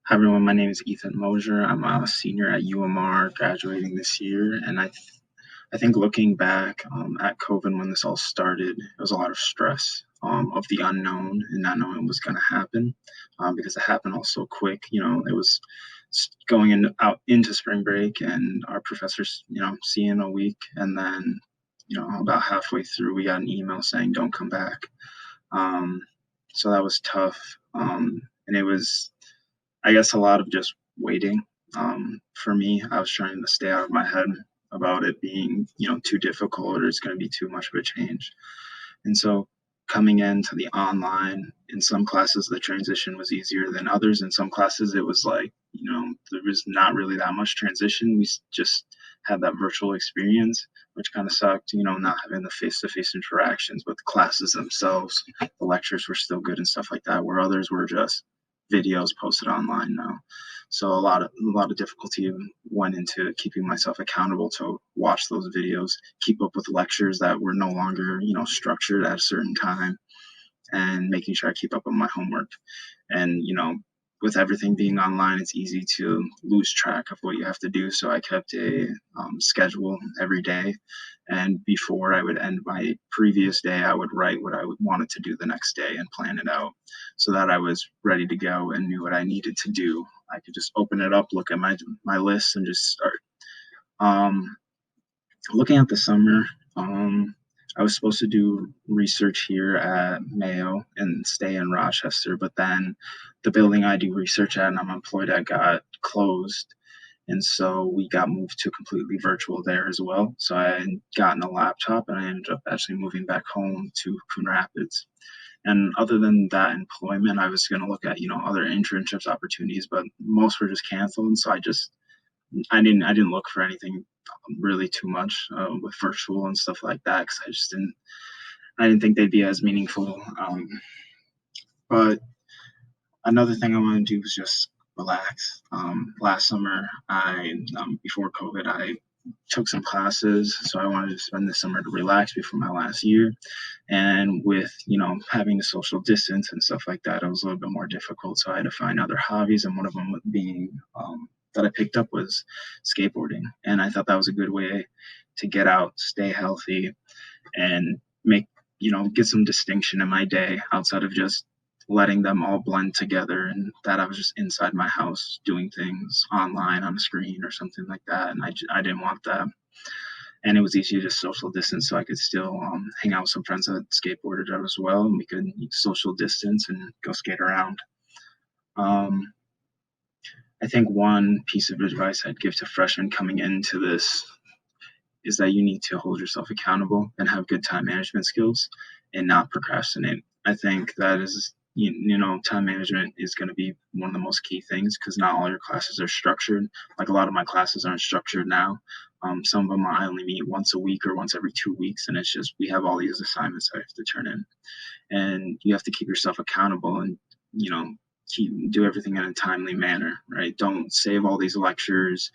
Hi everyone, my name is Ethan Mosier. I'm a senior at UMR, graduating this year, and I think looking back at COVID when this all started, it was a lot of stress of the unknown and not knowing what was going to happen because it happened all so quick. It was going out into spring break, and our professors, see you in a week, and then about halfway through, we got an email saying don't come back. Um, so that was tough, and it was I guess a lot of just waiting. For me, I was trying to stay out of my head about it being, too difficult or it's going to be too much of a change. And so coming into the online, in some classes, the transition was easier than others. In some classes, it was like, there was not really that much transition. Just had that virtual experience, which kind of sucked, not having the face to face interactions with the classes themselves. The lectures were still good and stuff like that, where others were just videos posted online now. So a lot of difficulty went into keeping myself accountable to watch those videos, keep up with lectures that were no longer, structured at a certain time, and making sure I keep up on my homework. And with everything being online, it's easy to lose track of what you have to do. So I kept a schedule every day, and before I would end my previous day, I would write what I wanted to do the next day and plan it out, so that I was ready to go and knew what I needed to do. I could just open it up, look at my list, and just start. Um, Looking at the summer, I was supposed to do research here at Mayo and stay in Rochester, but then the building I do research at and I'm employed at got closed. And so we got moved to completely virtual there as well. So I had gotten a laptop and I ended up actually moving back home to Coon Rapids. And other than that employment, I was going to look at, other internships opportunities, but most were just canceled. And so I didn't look for anything really too much with virtual and stuff like that because I didn't think they'd be as meaningful. But another thing I want to do is just relax. Last summer, I before COVID, I took some classes, so I wanted to spend the summer to relax before my last year. And with having to social distance and stuff like that, it was a little bit more difficult. So I had to find other hobbies, and one of them being that I picked up was skateboarding. And I thought that was a good way to get out, stay healthy, and make get some distinction in my day outside of just letting them all blend together, and that I was just inside my house doing things online on a screen or something like that, and I didn't want that. And it was easy to social distance, so I could still hang out with some friends that skateboarded as well, and we could social distance and go skate around. um, I think one piece of advice I'd give to freshmen coming into this is that you need to hold yourself accountable and have good time management skills and not procrastinate. I think that is, time management is going to be one of the most key things because not all your classes are structured. Like a lot of my classes aren't structured now. Some of them I only meet once a week or once every 2 weeks, and it's just we have all these assignments I have to turn in, and you have to keep yourself accountable and do everything in a timely manner, right? Don't save all these lectures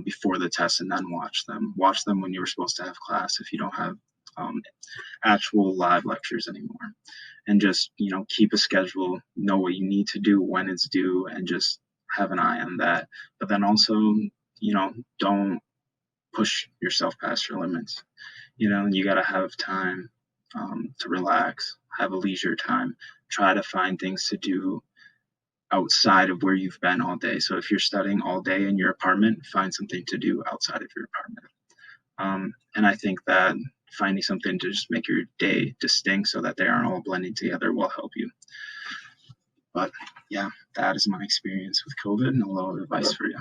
before the test and then watch them when you were supposed to have class if you don't have um, actual live lectures anymore. And just keep a schedule, know what you need to do when it's due, and just have an eye on that. But then also, don't push yourself past your limits. You got to have time to relax, have a leisure time, try to find things to do outside of where you've been all day. So if you're studying all day in your apartment, find something to do outside of your apartment. And I think that finding something to just make your day distinct so that they aren't all blending together will help you. But yeah, that is my experience with COVID and a little advice for you.